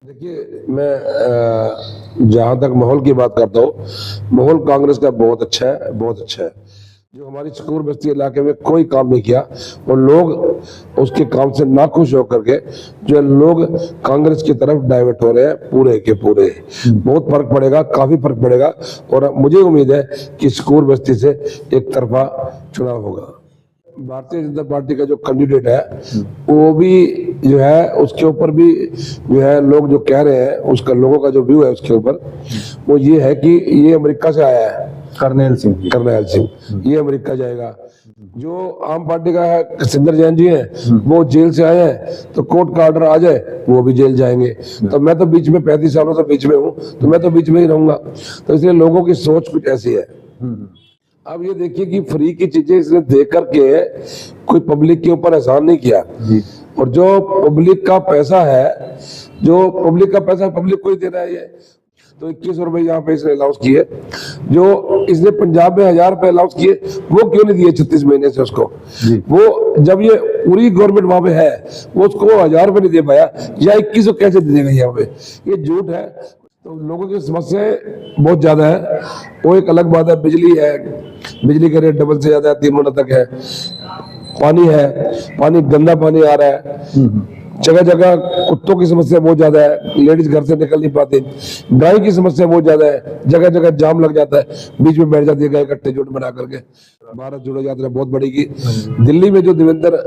देखिए, मैं जहां तक माहौल की बात करता हूँ, माहौल कांग्रेस का बहुत अच्छा है, बहुत अच्छा है। जो हमारी सकूर बस्ती इलाके में कोई काम नहीं किया और लोग उसके काम से नाखुश होकर के जो लोग कांग्रेस की तरफ डाइवर्ट हो रहे हैं पूरे के पूरे। बहुत फर्क पड़ेगा, काफी फर्क पड़ेगा और मुझे उम्मीद है कि सकूर बस्ती से एक तरफा चुनाव होगा। भारतीय जनता पार्टी का जो कैंडिडेट है वो भी जो है उसके ऊपर भी जो है लोग जो कह रहे हैं, उसका लोगों का जो व्यू है उसके ऊपर वो ये है कि ये अमेरिका से आया है। करनैल सिंह ये अमेरिका जाएगा। जो आम पार्टी का है सिंदर जैन जी हैं, वो जेल से आए हैं तो कोर्ट का ऑर्डर आ जाए वो भी जेल जाएंगे। तो मैं तो बीच में 35 सालों से बीच में हूँ, तो मैं तो बीच में ही रहूंगा। तो इसलिए लोगों की सोच कुछ ऐसी है। अब ये देखिए कि फ्री की चीजें इसने दे करके कोई पब्लिक के ऊपर एहसान नहीं किया और जो पब्लिक का पैसा है, जो पब्लिक का पैसा पब्लिक को ही दे रहा है। ये तो 21 रुपए यहाँ पे इसने अलाउंस किए, जो इसने पंजाब में 1000 रुपए अलाउंस किए, वो क्यों नहीं दिए 36 महीने से उसको? वो जब ये पूरी गवर्नमेंट वहां पे है वो उसको 1000 रुपए नहीं दे पाया, या 21 कैसे दे देगा यहाँ पे? ये झूठ है। तो लोगों की समस्याएं बहुत ज्यादा है। वो एक अलग बात है, बिजली है, बिजली का रेट डबल से ज्यादा है, 3 महीने तक है। पानी है, पानी गंदा पानी आ रहा है। जगह जगह कुत्तों की समस्या बहुत ज्यादा है, लेडीज घर से निकल नहीं पाती। गाय की समस्या बहुत ज्यादा है, जगह जगह जाम लग जाता है, बीच में बैठ जाती है गाय इकट्ठे जुट बना करके। भारत जोड़ो यात्रा बहुत बड़ी की। दिल्ली में जो देवेंद्र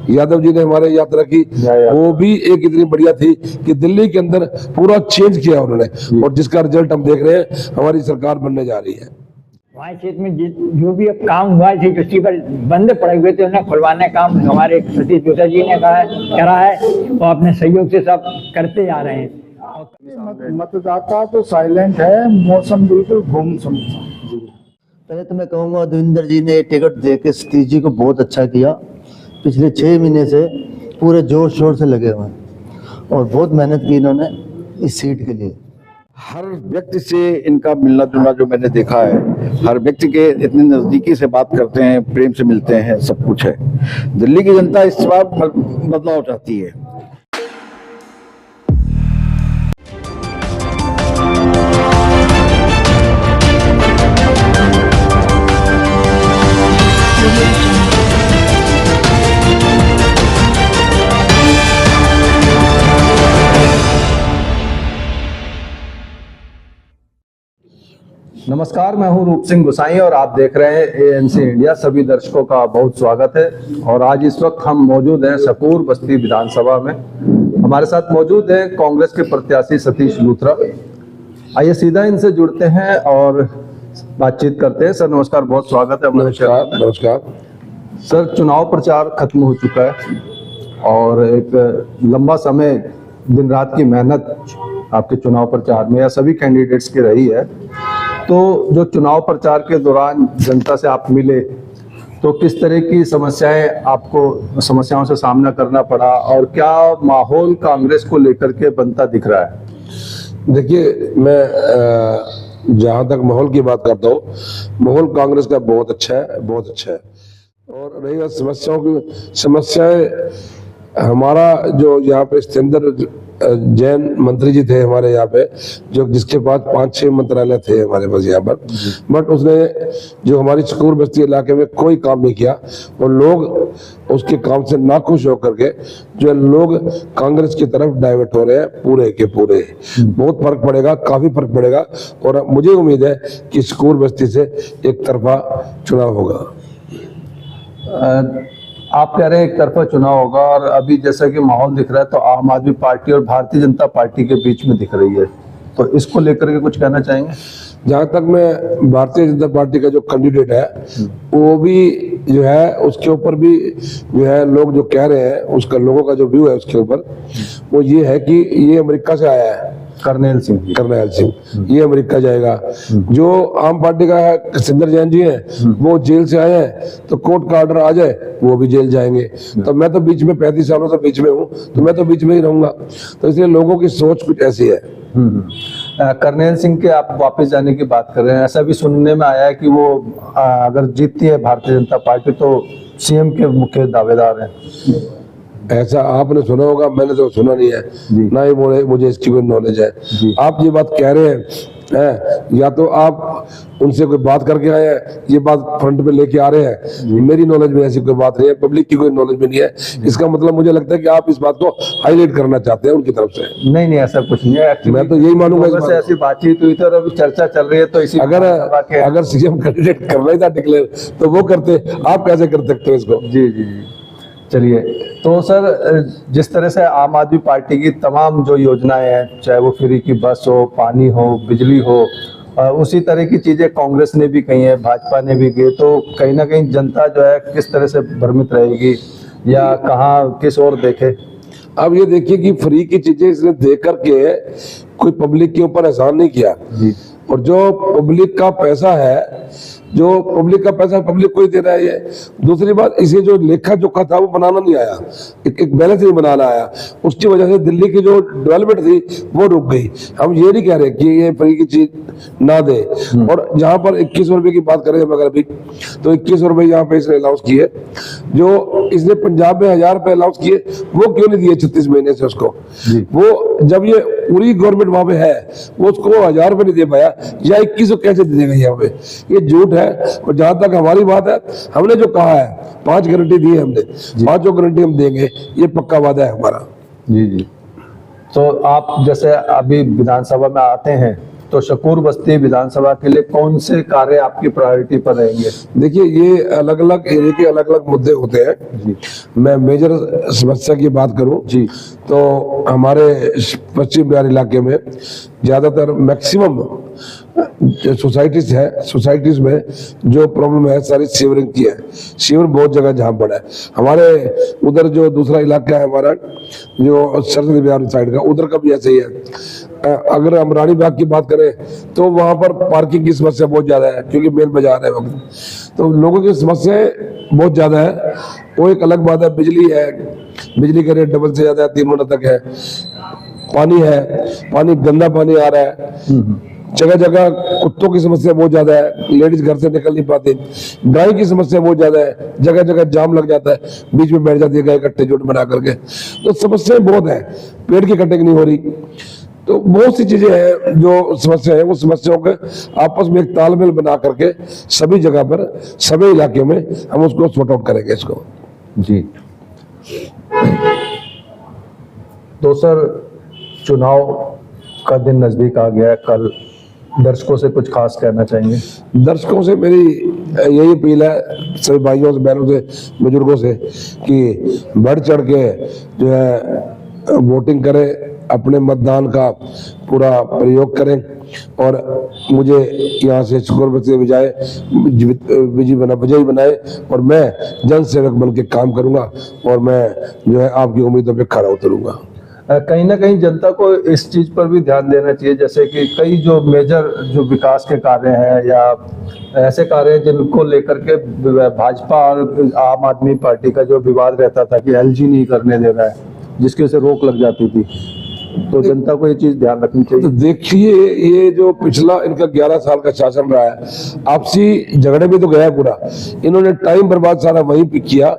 यादव जी ने हमारे यात्रा की, वो भी एक इतनी बढ़िया थी कि दिल्ली के अंदर पूरा चेंज किया उन्होंने, और जिसका रिजल्ट हम देख रहे हैं, हमारी सरकार बनने जा रही है। वहाँ क्षेत्र में जो भी अब काम हुआ थे, जो सीवर बंद पड़े हुए थे उन्हें खुलवाने का काम हमारे सतीश जोशी जी ने करा है, वो अपने सहयोग से सब करते आ रहे हैं। मतदाता तो साइलेंट है, मौसम बिल्कुल गुमसुम। पहले तो मैं कहूँगा देवेंद्र जी ने टिकट दे के सतीश जी को बहुत अच्छा किया। पिछले 6 महीने से पूरे जोर शोर से लगे हुए हैं और बहुत मेहनत की इन्होंने इस सीट के लिए। हर व्यक्ति से इनका मिलना जुलना जो मैंने देखा है, हर व्यक्ति के इतने नजदीकी से बात करते हैं, प्रेम से मिलते हैं, सब कुछ है। दिल्ली की जनता इस बार बदलाव चाहती है। नमस्कार, मैं हूं रूप सिंह गुसाई और आप देख रहे हैं एएनसी इंडिया। सभी दर्शकों का बहुत स्वागत है। और आज इस वक्त हम मौजूद हैं सकूर बस्ती विधानसभा में। हमारे साथ मौजूद है कांग्रेस के प्रत्याशी सतीश लूथरा। आइए सीधा इनसे जुड़ते हैं और बातचीत करते हैं। सर नमस्कार, बहुत स्वागत है हमारे शहर में। नमस्कार सर, चुनाव प्रचार खत्म हो चुका है और एक लंबा समय दिन रात की मेहनत आपके चुनाव प्रचार में या सभी कैंडिडेट्स की रही है। तो जो चुनाव प्रचार के दौरान जनता से आप मिले तो किस तरह की समस्याओं से सामना करना पड़ा और क्या माहौल कांग्रेस को लेकर के बनता दिख रहा है? देखिए, मैं जहां तक माहौल की बात करता हूँ, माहौल कांग्रेस का बहुत अच्छा है, बहुत अच्छा है। और रही बात समस्याएं, हमारा जो यहाँ पे सिंदर जैन मंत्री जी थे हमारे यहाँ पे, जो जिसके पास 5-6 मंत्रालय थे हमारे पास यहाँ पर, बट उसने जो हमारी सकूर बस्ती इलाके में कोई काम नहीं किया और लोग उसके काम से नाखुश होकर के जो लोग कांग्रेस की तरफ डाइवर्ट हो रहे हैं पूरे के पूरे। बहुत फर्क पड़ेगा, काफी फर्क पड़ेगा और मुझे उम्मीद है कि सकूर बस्ती से एक तरफा चुनाव होगा। आप कह रहे हैं एक तरफा चुनाव होगा और अभी जैसा कि माहौल दिख रहा है तो आम आदमी पार्टी और भारतीय जनता पार्टी के बीच में दिख रही है, तो इसको लेकर के कुछ कहना चाहेंगे? जहां तक मैं भारतीय जनता पार्टी का जो कैंडिडेट है वो भी जो है उसके ऊपर भी जो है लोग जो कह रहे हैं, उसका लोगों का जो व्यू है उसके ऊपर वो ये है कि ये अमेरिका से आया है। करनैल सिंह ये अमेरिका जाएगा। जो आम पार्टी का है सिंदर जैन जी हैं, वो जेल से आए हैं तो कोर्ट का ऑर्डर आ जाए वो भी जेल जाएंगे। तो मैं तो बीच में 35 सालों से बीच में हूँ, तो मैं तो बीच में ही रहूंगा। तो इसलिए लोगों की सोच कुछ ऐसी है। करनैल सिंह के आप वापस जाने की बात कर रहे हैं, ऐसा भी सुनने में आया है कि वो अगर जीतती है भारतीय जनता पार्टी तो सीएम के मुख्य दावेदार हैं। ऐसा आपने सुना होगा, मैंने तो सुना नहीं है, जी। ना ही मुझे इसकी कोई नॉलेज है। जी। आप ये बात कह रहे हैं, या तो आप उनसे कोई बात करके आए हैं, ये बात फ्रंट पे लेके आ रहे हैं। मेरी नॉलेज में ऐसी कोई बात नहीं है, पब्लिक की कोई नॉलेज में नहीं है। इसका मतलब मुझे लगता है कि आप इस बात को हाईलाइट करना चाहते हैं उनकी तरफ से। नहीं नहीं, ऐसा कुछ नहीं है। Actually, मैं तो यही मानूंगा इस लोगों बात से को। ऐसी बातचीत हुई थी और अभी चर्चा चल रही है, तो इसी विधानसभा के अगर सीएम कैंडिडेट करना ही था डिक्लेयर, तो वो करते, आप कैसे कर सकते हो इसको? जी जी जी। चलिए, तो सर जिस तरह से आम आदमी पार्टी की तमाम जो योजनाएं हैं, चाहे वो फ्री की बस हो, पानी हो, बिजली हो, उसी तरह की चीजें कांग्रेस ने भी कही है, भाजपा ने भी की, तो कहीं ना कहीं जनता जो है किस तरह से भ्रमित रहेगी या कहाँ किस ओर देखे? अब ये देखिए कि फ्री की चीजें इसने दे करके कोई पब्लिक के ऊपर एहसान नहीं किया। जी। और जो पब्लिक का पैसा है, जो पब्लिक का पैसा पब्लिक को ही दे रहा है ये। दूसरी बात, इसे जो लेखा जोखा था वो बनाना नहीं आया, एक बैलेंस नहीं बनाना आया। उसकी वजह से दिल्ली की जो डेवलपमेंट थी वो रुक गई। हम ये नहीं कह रहे कि ये फ्री की चीज ना दे। और जहां पर 21 रुपए की बात करें अगर अभी, तो 21 रुपए यहाँ पे इसने अनाउंस किए। जो इसने पंजाब में 1000 रुपए अनाउंस किए, वो क्यों नहीं दिए 36 महीने से उसको? वो जब ये पूरी गवर्नमेंट वहां पे है, वो उसको 1000 रुपए नहीं दे पाया, या 21 कैसे दे देगा यहाँ पे? ये झूठ है। और जहां तक हमारी बात है, हमने जो कहा है 5 गारंटी दी है हमने, 5 गारंटी हम देंगे, ये पक्का वादा है हमारा। जी जी। तो आप जैसे अभी विधानसभा में आते हैं, तो शकूर बस्ती विधानसभा के लिए कौन से कार्य आपकी प्रायोरिटी पर रहेंगे? देखिए, ये अलग अलग एरिया के अलग अलग मुद्दे होते हैं। जी। मैं मेजर समस्या की बात करूं जी। तो हमारे पश्चिम बिहार इलाके में ज्यादातर मैक्सिमम सोसाइटीज है, सोसाइटीज में जो प्रॉब्लम है सारी सीवरिंग की है। सीवर बहुत जगह जहाँ पड़ा है। हमारे उधर जो दूसरा इलाका है हमारा, जो सरस्वती बिहार साइड का, उधर का भी ऐसे ही है। अगर हम रानी बाग की बात करें तो वहां पर पार्किंग की समस्या बहुत ज्यादा है, क्योंकि मेन बाजार है वहाँ, तो लोगों की समस्याएं बहुत ज्यादा है। वो एक अलग बात है। बिजली है, बिजली का रेट डबल से ज्यादा है, 3 महीने तक है। पानी है, पानी गंदा पानी आ रहा है। जगह जगह कुत्तों की समस्या बहुत ज्यादा है, लेडीज घर से निकल नहीं पाती। गाय की समस्या बहुत ज्यादा है, जगह जगह जाम लग जाता है, बीच में बैठ जाती है गाय इकट्ठे जुट बना करके। तो समस्याएं बहुत है, पेड़ की कटिंग नहीं हो रही। तो बहुत सी चीजें हैं जो समस्या है, वो समस्याओं के आपस में एक तालमेल बना करके सभी जगह पर, सभी इलाके में हम उसको सॉर्ट आउट करेंगे इसको। जी। तो सर, चुनाव का दिन नजदीक आ गया है, कल दर्शकों से कुछ खास कहना चाहेंगे? दर्शकों से मेरी यही अपील है, सभी भाइयों से, बहनों से, बुजुर्गों से, कि बढ़ चढ़ के जो है वोटिंग करें, अपने मतदान का पूरा प्रयोग करें। और मुझे यहाँ से शकूर बस्ती विजयी बनाए, और मैं जन सेवक बन के काम करूंगा, और मैं जो है आपकी उम्मीदों पे खरा उतरूंगा। कहीं ना कहीं जनता को इस चीज पर भी ध्यान देना चाहिए, जैसे कि कई जो मेजर जो विकास के कार्य हैं या ऐसे कार्य हैं जिनको लेकर के भाजपा और आम आदमी पार्टी का जो विवाद रहता था कि एलजी नहीं करने दे रहा है, जिसकी वजह से रोक लग जाती थी, तो जनता को ये चीज ध्यान रखनी तो चाहिए। देखिए, ये जो पिछला इनका 11 साल का शासन रहा है, आपसी झगड़े में तो गया पूरा। इन्होंने टाइम बर्बाद सारा वहीं पे किया,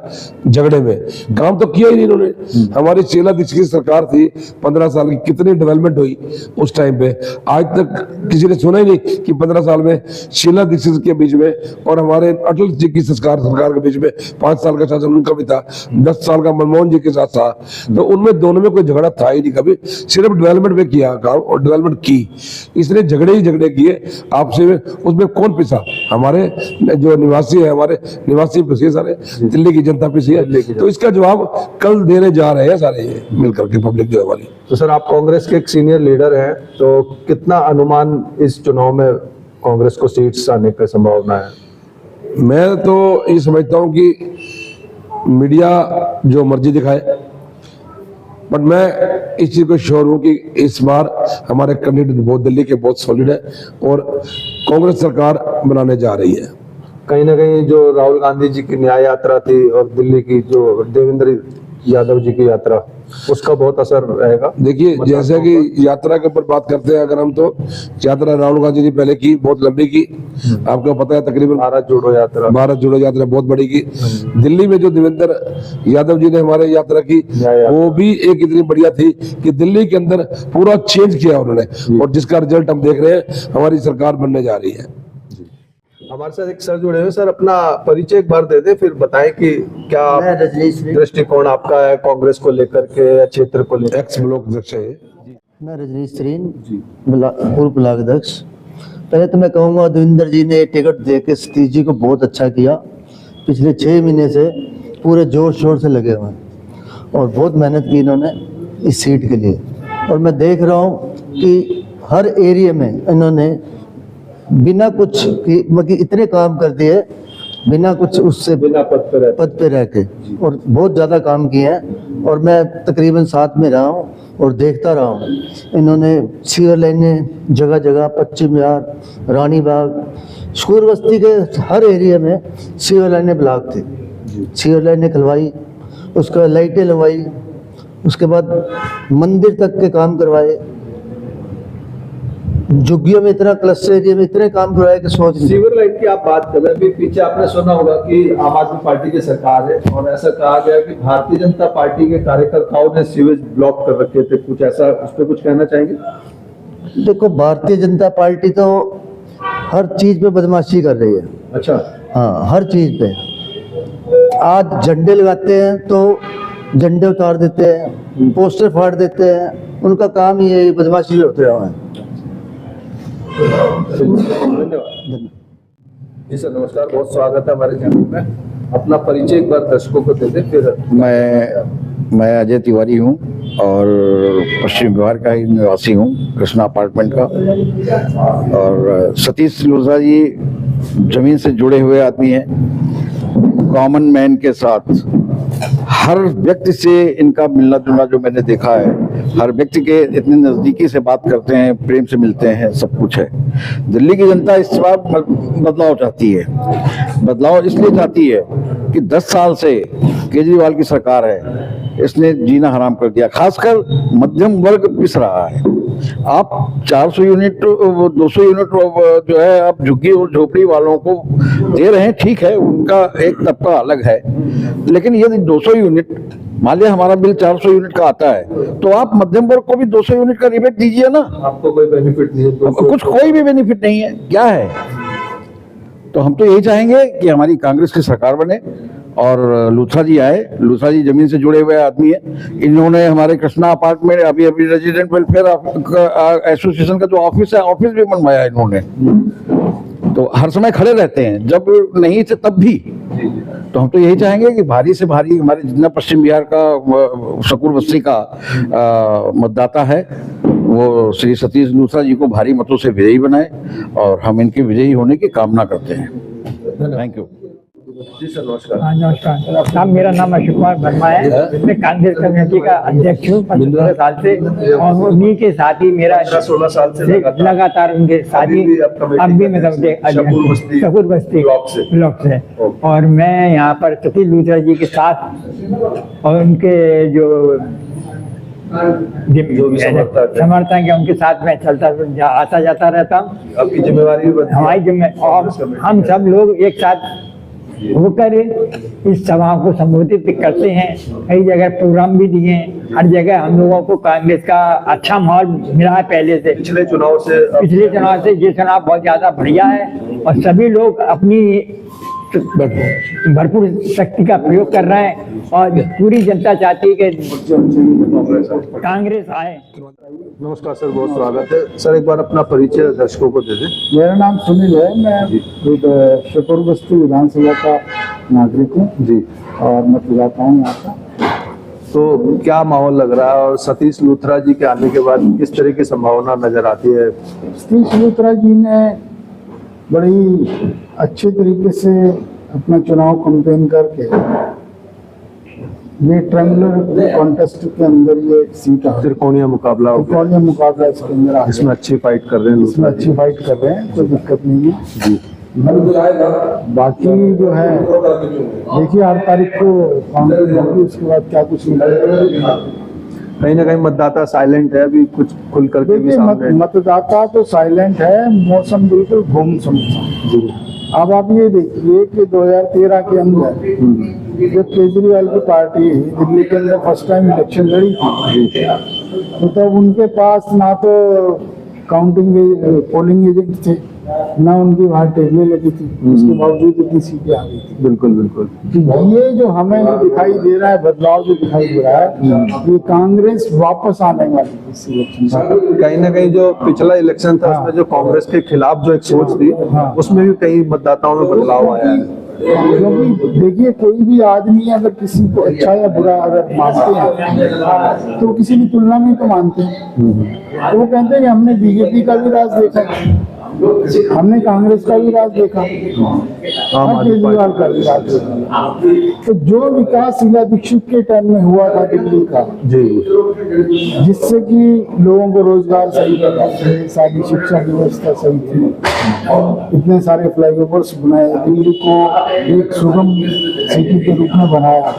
झगड़े में काम तो किया ही नहीं इन्होंने। हमारी शीला दीक्षित की सरकार थी 15 साल की, कितनी डेवलपमेंट हुई उस टाइम पे, आज तक किसी ने सुना ही नहीं कि 15 साल में शीला दीक्षित के बीच में और हमारे अटल जी की सरकार के बीच में 5 साल का शासन उनका भी था, 10 साल का मनमोहन जी के साथ था। तो उनमें दोनों में कोई झगड़ा था ही नहीं कभी, सिर्फ डेवलपमेंट में किया काम और डेवलपमेंट की। इसलिए झगड़े ही झगड़े किए आपसे में, उसमें कौन पिसा? हमारे जो निवासी है, हमारे निवासी पिसे सारे, दिल्ली की जनता पिसी है। तो इसका जवाब कल देने जा रहे हैं सारे ये मिलकर के, पब्लिक जो है वाली। तो सर, आप कांग्रेस के एक सीनियर लीडर हैं, तो कितना अनुमान इस चुनाव में कांग्रेस को सीट्स आने की संभावना है? मैं तो ये समझता हूँ कि मीडिया जो मर्जी दिखाए, बट मैं इस चीज को श्योर हूं कि इस बार हमारे कैंडिडेट बहुत दिल्ली के बहुत सॉलिड है और कांग्रेस सरकार बनाने जा रही है। कहीं ना कहीं जो राहुल गांधी जी की न्याय यात्रा थी और दिल्ली की जो देवेंद्र यादव जी की यात्रा, उसका बहुत असर रहेगा। देखिए, जैसे कि यात्रा के ऊपर बात करते हैं अगर हम, तो यात्रा राहुल गांधी जी पहले की, बहुत लंबी की, आपको पता है, तकरीबन भारत जोड़ो यात्रा, भारत जोड़ो यात्रा बहुत बड़ी की। दिल्ली में जो देवेंद्र यादव जी ने हमारे यात्रा की, वो भी एक इतनी बढ़िया थी कि दिल्ली के अंदर पूरा चेंज किया उन्होंने, और जिसका रिजल्ट हम देख रहे हैं, हमारी सरकार बनने जा रही है। हमारे साथ एक सर जुड़े हुए। सर, अपना परिचय एक बार दे दे, फिर बताएं कि क्या मैं रजनीश सिंह, दृष्टिकोण आपका है कांग्रेस को लेकर के या क्षेत्र को लेकर। एक्स ब्लॉक अध्यक्ष है ये। मैं रजनीश सिंह, पूर्व ब्लॉक अध्यक्ष। पहले तो मैं कहूँगा देवेंद्र जी ने टिकट दे के सतीश जी को बहुत अच्छा किया। पिछले 6 महीने से पूरे जोर शोर से लगे हुए हैं और बहुत मेहनत की इन्होंने इस सीट के लिए। और मैं देख रहा हूँ कि हर एरिया में इन्होंने बिना कुछ मतलब इतने काम कर दिए, बिना कुछ उससे बिना पद पे रह के, और बहुत ज़्यादा काम किए हैं। और मैं तकरीबन साथ में रहा हूँ और देखता रहा हूँ। इन्होंने सीवर लाइनें जगह जगह, पश्चिम विहार, रानी बाग, शूर बस्ती के हर एरिया में सीवर लाइनें ब्लॉक थी, सीवर लाइनें खुलवाई, उसके बाद लाइटें लगवाई, उसके बाद मंदिर तक के काम करवाए। झुग्गियों में इतना, क्लस्टर एरिया में इतने काम करवाए कि सोच नहीं। सीवर लाइन की आप बात कर रहे हैं, अभी पीछे आपने सुना होगा कि आम आदमी पार्टी की सरकार है और ऐसा कहा गया कि भारतीय जनता पार्टी के कार्यकर्ताओं ने सीवेज ब्लॉक कर रखे थे, कुछ ऐसा, उस पर कुछ कहना चाहेंगे? देखो, भारतीय जनता पार्टी तो हर चीज पे बदमाशी कर रही है। अच्छा। हाँ, हर चीज पे। आज झंडे लगाते हैं तो झंडे उतार देते हैं, पोस्टर फाड़ देते हैं, उनका काम ये बदमाशी होते रहा है। धन्यवाद जी सर, नमस्कार, बहुत स्वागत है हमारे चैनल में। अपना परिचय एक बार दर्शकों को दे दें फिर। मैं अजय तिवारी हूँ और पश्चिम बिहार का ही निवासी हूँ, कृष्णा अपार्टमेंट का। और सतीश लूथरा जी जमीन से जुड़े हुए आदमी हैं, कॉमन मैन के साथ हर व्यक्ति से इनका मिलना जुलना जो मैंने देखा है, हर व्यक्ति के इतने नज़दीकी से बात करते हैं, प्रेम से मिलते हैं, सब कुछ है। दिल्ली की जनता इस बार बदलाव चाहती है। बदलाव इसलिए चाहती है कि 10 साल से केजरीवाल की सरकार है, इसने जीना हराम कर दिया, खासकर मध्यम वर्ग पिस रहा है। आप 400 यूनिट 200 यूनिट जो है आप झुग्गी और झोपड़ी वालों को दे रहे हैं, ठीक है, उनका एक तबका अलग है। लेकिन यदि 200 यूनिट, मान लिया हमारा बिल 400 यूनिट का आता है, तो आप मध्यम वर्ग को भी 200 यूनिट का रिबेट दीजिए ना। आपको कोई बेनिफिट नहीं है? कुछ कोई भी बेनिफिट नहीं है, क्या है? तो हम तो यही चाहेंगे कि हमारी कांग्रेस की सरकार बने और लूथरा जी आए। लूथरा जी जमीन से जुड़े हुए आदमी हैं। इन्होंने हमारे कृष्णा अपार्टमेंट अभी रेजिडेंट वेलफेयर एसोसिएशन का जो ऑफिस है, ऑफिस भी बनवाया इन्होंने। तो हर समय खड़े रहते हैं, जब नहीं थे तब भी। तो हम तो यही चाहेंगे कि भारी से भारी हमारे जितना पश्चिम बिहार का शकूर बस्ती का मतदाता है, वो श्री सतीश लूथरा जी को भारी मतों से विजयी बनाए और हम इनके विजयी होने की कामना करते हैं। थैंक यू जी सर, नमस्कार। हाँ, नमस्कार साहब, मेरा नाम अशोक कुमार वर्मा है। मैं कांग्रेस कमेटी का अध्यक्ष हूँ 15 साल से, और उन्हीं के साथ ही मेरा 16 साल से लगातार उनके साथ ही अब भी मैं शकूर बस्ती ब्लॉक से। और मैं यहाँ पर सतीश लूथरा जी के साथ और उनके जो समर्थक है उनके साथ में चलता आता जाता रहता हूँ। आपकी जिम्मेवारी हमारी जिम्मेदारी, और हम सब लोग एक साथ होकर इस सभा को संबोधित करते हैं। कई जगह प्रोग्राम भी दिए हैं, हर जगह हम लोगों को कांग्रेस का अच्छा माहौल मिला है पहले से। पिछले चुनाव से ये चुनाव बहुत ज्यादा बढ़िया है और सभी लोग अपनी भरपूर शक्ति का प्रयोग कर रहे हैं और पूरी जनता चाहती है कि कांग्रेस आए। नमस्कार सर, बहुत स्वागत है। सर, एक बार अपना परिचय दर्शकों को दे दें। मेरा नाम सुनील है, मैं शकूर बस्ती विधानसभा का नागरिक हूँ जी, और मतदाता हूँ यहाँ का। तो क्या माहौल लग रहा है और सतीश लूथरा जी के आने के बाद किस तरह की संभावना नजर आती है? सतीश लूथरा जी ने बड़ी अच्छे तरीके से अपना चुनाव कैंपेन करके ये ट्रायंगुलर कॉन्टेस्ट के अंदर ये सीट है, त्रिकोणीय मुकाबला हो गया। त्रिकोणीय मुकाबला इसके अंदर आ गया। इसमें अच्छी फाइट कर रहे हैं इसमें अच्छी फाइट कर रहे हैं, कोई दिक्कत नहीं है। जी। बाकी जो है देखिए 8 तारीख को काउंटिंग होगी, उसके बाद क्या कुछ मिलेगा। कहीं ना कहीं मतदाता साइलेंट है, अभी कुछ खुल करके भी देखिए सामने मतदाता तो साइलेंट है, मौसम बिल्कुल गुमसुम था। जी। अब आप ये देखिए कि 2013 के अंदर जब केजरीवाल की पार्टी दिल्ली के अंदर फर्स्ट टाइम इलेक्शन लड़ी थी, तो तब उनके पास ना तो काउंटिंग पोलिंग एजेंट थे, ना उनकी वहाँ टेबलें लगी थी, उसके बावजूद इतनी सीटें आ गई थी। बिल्कुल बिल्कुल। तो ये जो हमें जो दिखाई दे रहा है, बदलाव जो दिखाई दे रहा है, ये कांग्रेस वापस आने वाली है इस इलेक्शन में। कहीं ना कहीं जो पिछला इलेक्शन था उसमें जो कांग्रेस के खिलाफ जो एक सोच थी, उसमें भी कई मतदाताओं में बदलाव आया है। क्योंकि देखिए कोई भी आदमी अगर किसी को अच्छा या बुरा अगर मानते हैं तो किसी की तुलना में तो मानते हैं। तो वो कहते हैं कि हमने बीजेपी का भी राज देखा, हमने कांग्रेस का भी राज देखा, और केजरीवाल का भी राज देखा। तो जो विकास शीला दीक्षित के टाइम में हुआ था दिल्ली का, जी, जिससे कि लोगों को रोजगार सही लगा, सारी शिक्षा की व्यवस्था सही थी, इतने सारे फ्लाईओवर्स बनाए, दिल्ली को एक सुगम सिटी के रूप में बनाया,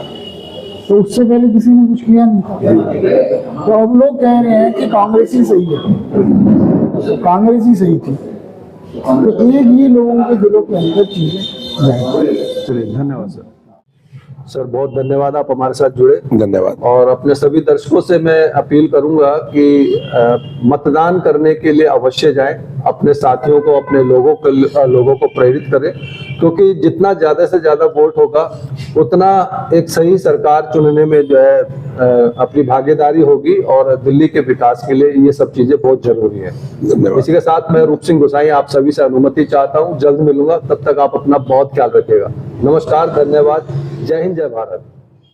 तो उससे पहले किसी ने कुछ किया नहीं था। तो अब लोग कह रहे हैं कि कांग्रेस ही सही है, तो कांग्रेस ही सही थी। तो एक ही लोगों के दिलों के अंदर चीजें जाएंगी। चलिए धन्यवाद सर। सर बहुत धन्यवाद, आप हमारे साथ जुड़े। धन्यवाद। और अपने सभी दर्शकों से मैं अपील करूंगा कि मतदान करने के लिए अवश्य जाएं, अपने साथियों को, अपने लोगों को प्रेरित करें, क्योंकि जितना ज्यादा से ज्यादा वोट होगा उतना एक सही सरकार चुनने में जो है अपनी भागीदारी होगी, और दिल्ली के विकास के लिए ये सब चीजें बहुत जरूरी है। धन्यवाद। इसी के साथ मैं रूप सिंह गोसाई आप सभी से अनुमति चाहता हूँ, जल्द मिलूंगा, तब तक आप अपना बहुत ख्याल रखिएगा। नमस्कार, धन्यवाद, जय हिंद, जय भारत।